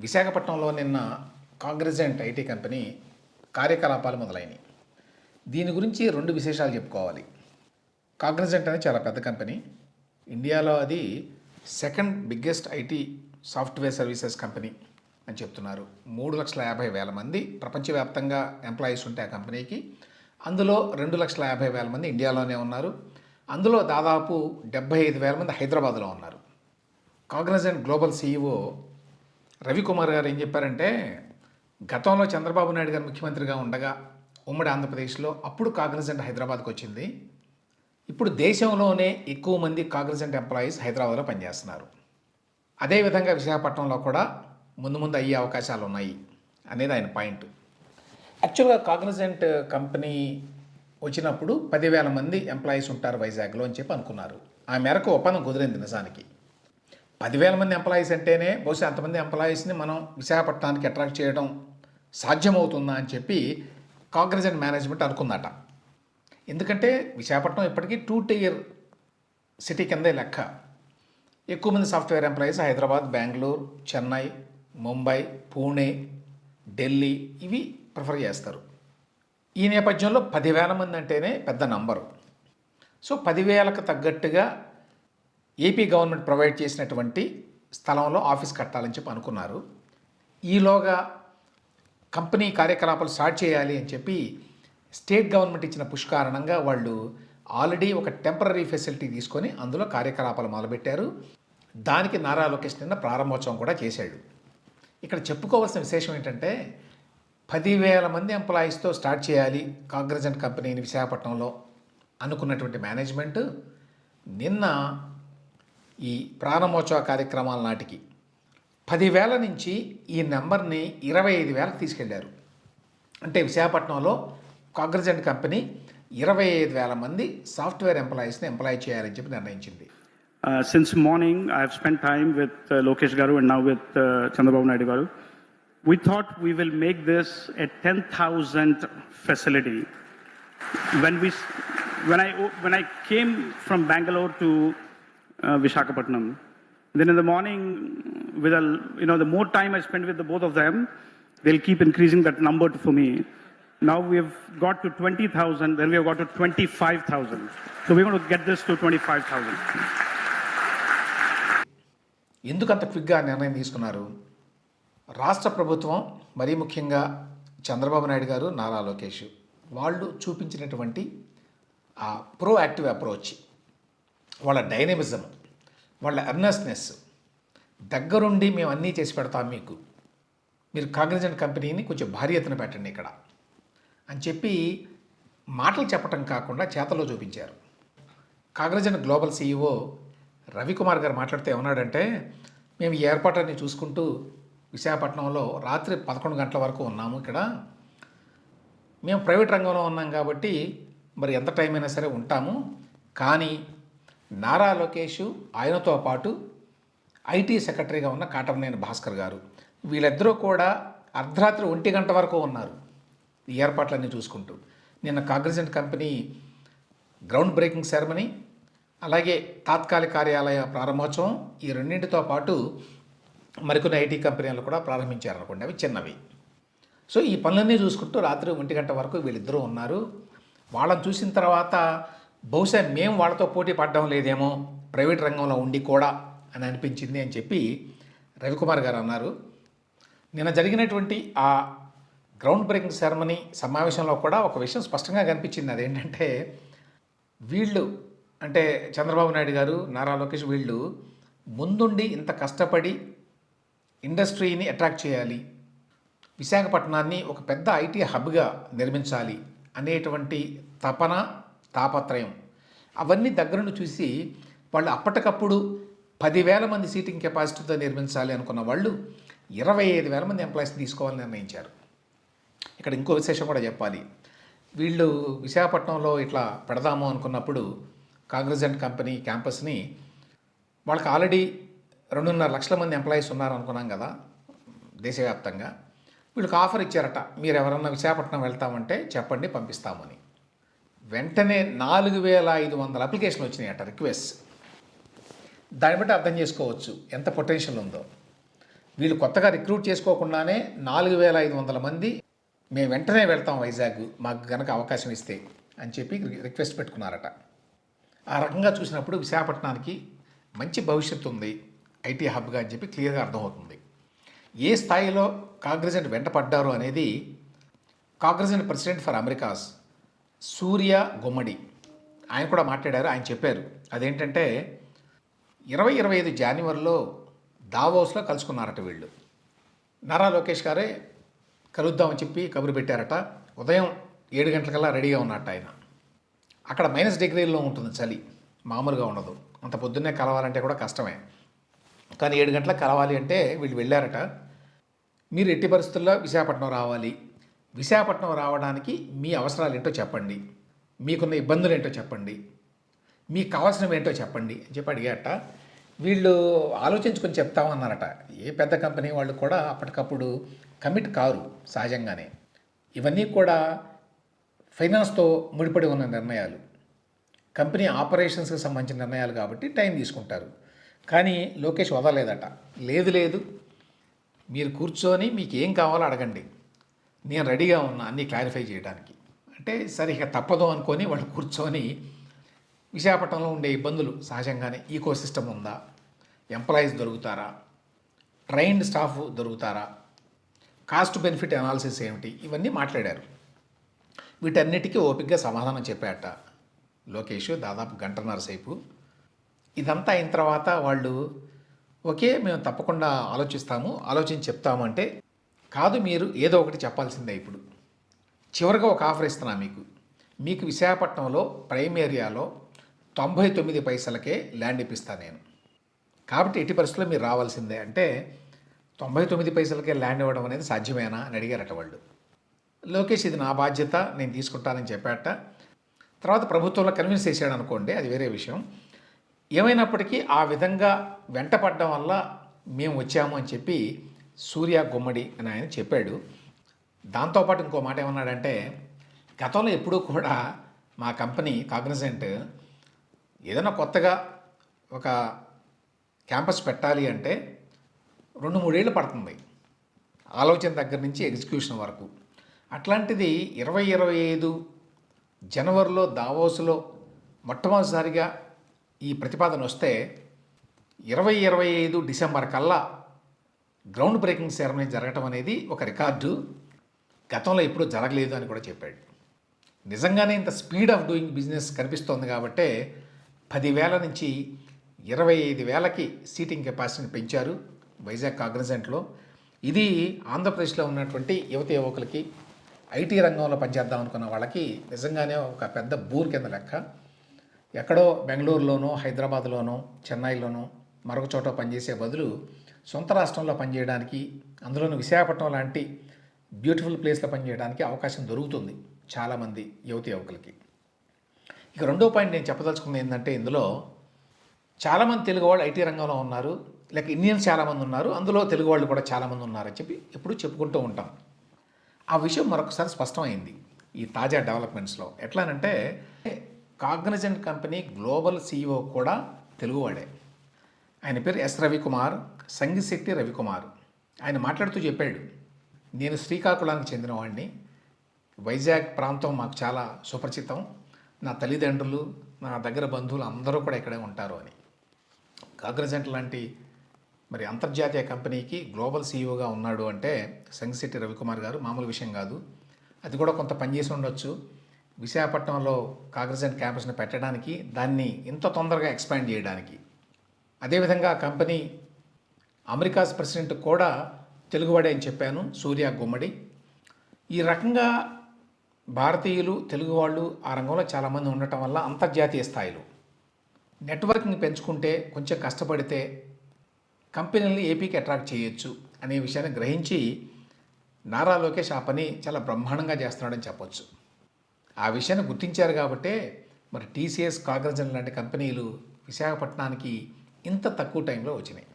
విశాఖపట్నంలో నిన్న Cognizant IT company కార్యకలాపాలు మొదలైనవి. దీని గురించి రెండు విశేషాలు చెప్పుకోవాలి. కాగ్నిజెంట్ అనేది చాలా పెద్ద కంపెనీ. ఇండియాలో అది second biggest IT software services company అని చెప్తున్నారు. 3,50,000 మంది ప్రపంచవ్యాప్తంగా ఎంప్లాయీస్ ఉంటే ఆ కంపెనీకి, అందులో 2,50,000 మంది ఇండియాలోనే ఉన్నారు. అందులో దాదాపు 75,000 మంది హైదరాబాద్లో ఉన్నారు. కాగ్నిజెంట్ గ్లోబల్ సీఈఓ రవికుమార్ గారు ఏం చెప్పారంటే, గతంలో చంద్రబాబు నాయుడు గారు ముఖ్యమంత్రిగా ఉండగా ఉమ్మడి ఆంధ్రప్రదేశ్లో అప్పుడు కాగ్నిజెంట్ హైదరాబాద్కి వచ్చింది. ఇప్పుడు దేశంలోనే ఎక్కువ మంది కాగ్నిజెంట్ ఎంప్లాయీస్ హైదరాబాద్లో పనిచేస్తున్నారు. అదేవిధంగా విశాఖపట్నంలో కూడా ముందు ముందు అయ్యే అవకాశాలు ఉన్నాయి అనేది ఆయన పాయింట్. యాక్చువల్గా కాగ్నిజెంట్ కంపెనీ వచ్చినప్పుడు 10,000 మంది ఎంప్లాయీస్ ఉంటారు వైజాగ్లో అని చెప్పి అనుకున్నారు. ఆ మేరకు ఒప్పందం కుదిరింది. నిజానికి 10,000 మంది ఎంప్లాయీస్ అంటేనే బహుశా అంతమంది ఎంప్లాయీస్ని మనం విశాఖపట్నానికి అట్రాక్ట్ చేయడం సాధ్యమవుతుందా అని చెప్పి కాగ్నిజెంట్ మేనేజ్మెంట్ అనుకుందట. ఎందుకంటే విశాఖపట్నం ఇప్పటికీ 2 tier సిటీ కిందే లెక్క. ఎక్కువ మంది సాఫ్ట్వేర్ ఎంప్లాయీస్ హైదరాబాద్, బెంగళూరు, చెన్నై, ముంబై, పూణే, ఢిల్లీ ఇవి ప్రిఫర్ చేస్తారు. ఈ నేపథ్యంలో 10,000 మంది అంటేనే పెద్ద నంబరు. సో 10,000కు తగ్గట్టుగా ఏపీ గవర్నమెంట్ ప్రొవైడ్ చేసినటువంటి స్థలంలో ఆఫీస్ కట్టాలని చెప్పి అనుకున్నారు. ఈలోగా కంపెనీ కార్యకలాపాలు స్టార్ట్ చేయాలి అని చెప్పి స్టేట్ గవర్నమెంట్ ఇచ్చిన పుష్ కారణంగా వాళ్ళు ఆల్రెడీ ఒక టెంపరీ ఫెసిలిటీ తీసుకొని అందులో కార్యకలాపాలు మొదలుపెట్టారు. దానికి నారా లోకేష్ నిన్న ప్రారంభోత్సవం కూడా చేశాడు. ఇక్కడ చెప్పుకోవాల్సిన విశేషం ఏంటంటే, 10,000 మంది ఎంప్లాయీస్తో స్టార్ట్ చేయాలి కాగ్నిజెంట్ కంపెనీని విశాఖపట్నంలో అనుకున్నటువంటి మేనేజ్మెంట్ నిన్న ఈ ప్రారంభోత్సవ కార్యక్రమాల నాటికి 10,000 నుంచి ఈ నెంబర్ని 25,000కి తీసుకెళ్లారు. అంటే విశాఖపట్నంలో కాగ్నిజెంట్ కంపెనీ 25,000 మంది సాఫ్ట్వేర్ ఎంప్లాయీస్ని ఎంప్లాయ్ చేయాలని చెప్పి నిర్ణయించింది. Since morning, I have spent time with Lokesh Garu and now with Chandrababu Naidu Garu. We thought we will make this a 10,000 facility. When I came from Bangalore to Visakhapatnam, then in the morning, the more time I spend with the both of them, they'll keep increasing that number for me. Now we have got to 20,000, then we have got to 25,000. So we're going to get this to 25,000. ఎందుకు అంత క్విక్గా నిర్ణయం తీసుకున్నారు? రాష్ట్ర ప్రభుత్వం, మరీ ముఖ్యంగా చంద్రబాబు నాయుడు గారు, నారా లోకేష్ వాళ్ళు చూపించినటువంటి ఆ ప్రోయాక్టివ్ అప్రోచ్, వాళ్ళ డైనమిజం, వాళ్ళ ఎర్నెస్నెస్, దగ్గరుండి మేము అన్నీ చేసి పెడతాం మీకు, మీరు కాగ్నిజెంట్ కంపెనీని కొంచెం భారీ ఎత్తున పెట్టండి ఇక్కడ అని చెప్పి మాటలు చెప్పటం కాకుండా చేతల్లో చూపించారు. కాగ్నిజెంట్ గ్లోబల్ సీఈఓ రవికుమార్ గారు మాట్లాడితే ఏమన్నాడంటే, మేము ఈ ఏర్పాట్లన్నీ చూసుకుంటూ విశాఖపట్నంలో రాత్రి 11 గంటల వరకు ఉన్నాము. ఇక్కడ మేము ప్రైవేట్ రంగంలో ఉన్నాం కాబట్టి మరి ఎంత టైం అయినా సరే ఉంటాము. కానీ నారా లోకేష్, ఆయనతో పాటు ఐటీ సెక్రటరీగా ఉన్న కాటమనేని భాస్కర్ గారు, వీళ్ళిద్దరూ కూడా అర్ధరాత్రి 1 గంట వరకు ఉన్నారు ఈ ఏర్పాట్లన్నీ చూసుకుంటూ. నిన్న Cognizant company ground breaking ceremony, అలాగే తాత్కాలిక కార్యాలయ ప్రారంభోత్సవం, ఈ రెండింటితో పాటు మరికొన్ని ఐటీ కంపెనీలు కూడా ప్రారంభించారనుకోండి, అవి చిన్నవి. సో ఈ పనులన్నీ చూసుకుంటూ రాత్రి 1 గంట వరకు వీళ్ళిద్దరూ ఉన్నారు. వాళ్ళని చూసిన తర్వాత బహుశా మేము వాళ్ళతో పోటీ పడడం లేదేమో ప్రైవేట్ రంగంలో ఉండి కూడా అని అనిపించింది అని చెప్పి రవికుమార్ గారు అన్నారు. నిన్న జరిగినటువంటి ఆ గ్రౌండ్ బ్రేకింగ్ సెరమనీ సమావేశంలో కూడా ఒక విషయం స్పష్టంగా కనిపించింది. అదేంటంటే, వీళ్ళు అంటే చంద్రబాబు నాయుడు గారు, నారా లోకేష్ వీళ్ళు ముందుండి ఇంత కష్టపడి ఇండస్ట్రీని అట్రాక్ట్ చేయాలి, విశాఖపట్నాన్ని ఒక పెద్ద ఐటీ హబ్గా నిర్మించాలి అనేటువంటి తపన, తాపత్రయం అవన్నీ దగ్గరుండి చూసి వాళ్ళు అప్పటికప్పుడు 10,000 మంది సీటింగ్ కెపాసిటీతో నిర్మించాలి అనుకున్న వాళ్ళు 25,000 మంది ఎంప్లాయీస్ని తీసుకోవాలని నిర్ణయించారు. ఇక్కడ ఇంకో విశేషం కూడా చెప్పాలి. వీళ్ళు విశాఖపట్నంలో ఇట్లా పెడదాము అనుకున్నప్పుడు కాగ్నిజెంట్ కంపెనీ క్యాంపస్ని, వాళ్ళకి ఆల్రెడీ 2.5 లక్షల మంది ఎంప్లాయీస్ ఉన్నారు అనుకున్నాం కదా దేశవ్యాప్తంగా. వీళ్ళకి ఆఫర్ ఇచ్చారట, మీరు ఎవరన్నా విశాఖపట్నం వెళ్తామంటే చెప్పండి పంపిస్తామని. వెంటనే 4,500 అప్లికేషన్లు వచ్చినాయట, రిక్వెస్ట్. దాన్ని బట్టి అర్థం చేసుకోవచ్చు ఎంత పొటెన్షియల్ ఉందో. వీళ్ళు కొత్తగా రిక్రూట్ చేసుకోకుండానే 4,500 మంది మేము వెంటనే వెళ్తాం వైజాగ్ మాకు గనక అవకాశం ఇస్తే అని చెప్పి రిక్వెస్ట్ పెట్టుకున్నారట. ఆ రకంగా చూసినప్పుడు విశాఖపట్నానికి మంచి భవిష్యత్తు ఉంది ఐటీ హబ్గా అని చెప్పి క్లియర్గా అర్థమవుతుంది. ఏ స్థాయిలో కాగ్నిజెంట్ వెంట పడ్డారు అనేది కాగ్నిజెంట్ ప్రెసిడెంట్ ఫర్ అమెరికాస్ సూర్య గుమ్మడి ఆయన కూడా మాట్లాడారు. ఆయన చెప్పారు అదేంటంటే 2025 జనవరిలో దావోస్లో కలుసుకున్నారట వీళ్ళు. నారా లోకేష్ గారే కలుద్దామని చెప్పి కబురు పెట్టారట. ఉదయం 7 గంటలకల్లా రెడీగా ఉన్నట్టు ఆయన. అక్కడ -డిగ్రీల్లో ఉంటుంది చలి, మామూలుగా ఉండదు. అంత పొద్దున్నే కలవాలంటే కూడా కష్టమే. కానీ 7 గంటలకు కలవాలి అంటే వీళ్ళు వెళ్ళారట. మీరు ఎట్టి పరిస్థితుల్లో విశాఖపట్నం రావాలి, విశాఖపట్నం రావడానికి మీ అవసరాలు ఏంటో చెప్పండి, మీకున్న ఇబ్బందులు ఏంటో చెప్పండి, మీకు కావాల్సినవి ఏంటో చెప్పండి అని చెప్పి అడిగారట. వీళ్ళు ఆలోచించుకొని చెప్తామన్నారట. ఏ పెద్ద కంపెనీ వాళ్ళు కూడా అప్పటికప్పుడు కమిట్ కారు సహజంగానే. ఇవన్నీ కూడా ఫైనాన్స్తో ముడిపడి ఉన్న నిర్ణయాలు, కంపెనీ ఆపరేషన్స్కి సంబంధించిన నిర్ణయాలు కాబట్టి టైం తీసుకుంటారు. కానీ లోకేష్ వదలలేదట. లేదు మీరు కూర్చొని మీకు ఏం కావాలో అడగండి, నేను రెడీగా ఉన్నా అన్నీ క్లారిఫై చేయడానికి అంటే సరే ఇక తప్పదు అనుకొని వాళ్ళు కూర్చొని విశాఖపట్నంలో ఉండే ఇబ్బందులు సహజంగానే ఈకో సిస్టమ్ ఉందా, ఎంప్లాయీస్ దొరుకుతారా, ట్రైన్డ్ స్టాఫ్ దొరుకుతారా, కాస్ట్ బెనిఫిట్ అనాలిసిస్ ఏమిటి, ఇవన్నీ మాట్లాడారు. వీటన్నిటికీ ఓపికగా సమాధానం చెప్పాట లోకేష్ దాదాపు గంటన్నర సేపు. ఇదంతా అయిన తర్వాత వాళ్ళు ఓకే మేము తప్పకుండా ఆలోచించి చెప్తాము అంటే కాదు, మీరు ఏదో ఒకటి చెప్పాల్సిందే. ఇప్పుడు చివరిగా ఒక ఆఫర్ ఇస్తున్నా మీకు విశాఖపట్నంలో ప్రైమ్ ఏరియాలో 99 పైసలకే ల్యాండ్ ఇప్పిస్తాను నేను, కాబట్టి ఎట్టి పరిస్థితుల్లో మీరు రావాల్సిందే అంటే 99 పైసలకే ల్యాండ్ ఇవ్వడం అనేది సాధ్యమేనా అని అడిగారట వాళ్ళు. లోకేష్ ఇది నా బాధ్యత నేను తీసుకుంటానని చెప్పాట. తర్వాత ప్రభుత్వంలో కన్విన్స్ చేశాడు అనుకోండి, అది వేరే విషయం. ఏమైనప్పటికీ ఆ విధంగా వెంటపడడం వల్ల మేము వచ్చాము అని చెప్పి సూర్య గుమ్మడి అని ఆయన చెప్పాడు. దాంతోపాటు ఇంకో మాట ఏమన్నాడంటే గతంలో ఎప్పుడూ కూడా మా కంపెనీ కాగ్నిజెంట్ ఏదైనా కొత్తగా ఒక క్యాంపస్ పెట్టాలి అంటే 2-3 ఏళ్ళు పడుతుంది ఆలోచన దగ్గర నుంచి ఎగ్జిక్యూషన్ వరకు. అట్లాంటిది 2025 జనవరిలో దావోస్లో మొట్టమొదటిసారిగా ఈ ప్రతిపాదన వస్తే 2025 డిసెంబర్ కల్లా గ్రౌండ్ బ్రేకింగ్ సెరమనీ జరగటం అనేది ఒక రికార్డు, గతంలో ఎప్పుడూ జరగలేదు అని కూడా చెప్పాడు. నిజంగానే ఇంత స్పీడ్ ఆఫ్ డూయింగ్ బిజినెస్ కనిపిస్తోంది కాబట్టే 10,000 నుంచి 25,000కి సీటింగ్ కెపాసిటీని పెంచారు వైజాగ్ కాగ్నిజెంట్లో. ఇది ఆంధ్రప్రదేశ్లో ఉన్నటువంటి యువకులకి ఐటీ రంగంలో పనిచేద్దాం అనుకున్న వాళ్ళకి నిజంగానే ఒక పెద్ద బూర్ కింద లెక్క. ఎక్కడో బెంగళూరులోనో హైదరాబాద్లోనో చెన్నైలోనో మరొక చోట పనిచేసే బదులు సొంత రాష్ట్రంలో పనిచేయడానికి, అందులోనూ విశాఖపట్నం లాంటి బ్యూటిఫుల్ ప్లేస్లో పనిచేయడానికి అవకాశం దొరుకుతుంది చాలామంది యువకులకి. ఇక రెండో పాయింట్ నేను చెప్పదలుచుకుంది ఏంటంటే ఇందులో చాలామంది తెలుగు వాళ్ళు ఐటీ రంగంలో ఉన్నారు, లేక ఇండియన్స్ చాలామంది ఉన్నారు, అందులో తెలుగు వాళ్ళు కూడా చాలామంది ఉన్నారని చెప్పి ఎప్పుడూ చెప్పుకుంటూ ఉంటాం. ఆ విషయం మరొకసారి స్పష్టమైంది ఈ తాజా డెవలప్మెంట్స్లో. ఎట్లానంటే కాగ్నిజెంట్ కంపెనీ గ్లోబల్ CEO కూడా తెలుగువాడే. ఆయన పేరు ఎస్ రవికుమార్, సంగిశెట్టి రవికుమార్. ఆయన మాట్లాడుతూ చెప్పాడు, నేను శ్రీకాకుళానికి చెందినవాడిని, వైజాగ్ ప్రాంతం మాకు చాలా సుపరిచితం, నా తల్లిదండ్రులు నా దగ్గర బంధువులు అందరూ కూడా ఇక్కడే ఉంటారు అని. కాగ్నిజెంట్ లాంటి మరి అంతర్జాతీయ కంపెనీకి గ్లోబల్ CEOగా ఉన్నాడు అంటే సంగిశెట్టి రవికుమార్ గారు మామూలు విషయం కాదు. అది కూడా కొంత పనిచేసి ఉండొచ్చు విశాఖపట్నంలో కాగ్నిజెంట్ క్యాంపస్ని పెట్టడానికి, దాన్ని ఇంత తొందరగా ఎక్స్పాండ్ చేయడానికి. అదేవిధంగా ఆ కంపెనీ అమెరికాస్ ప్రెసిడెంట్ కూడా తెలుగువాడే అని చెప్పాను, సూర్య గుమ్మడి. ఈ రకంగా భారతీయులు తెలుగు వాళ్ళు ఆ రంగంలో చాలామంది ఉండటం వల్ల అంతర్జాతీయ స్థాయిలో నెట్వర్కింగ్ పెంచుకుంటే, కొంచెం కష్టపడితే కంపెనీలని ఏపీకి అట్రాక్ట్ చేయొచ్చు అనే విషయాన్ని గ్రహించి నారా లోకేష్ ఆ పని చాలా బ్రహ్మాండంగా చేస్తున్నాడని చెప్పొచ్చు. ఆ విషయాన్ని గుర్తించారు కాబట్టే మరి TCS, కాగ్నిజెంట్ లాంటి కంపెనీలు విశాఖపట్నానికి ఇంత తక్కువ టైంలో వచ్చినాయి.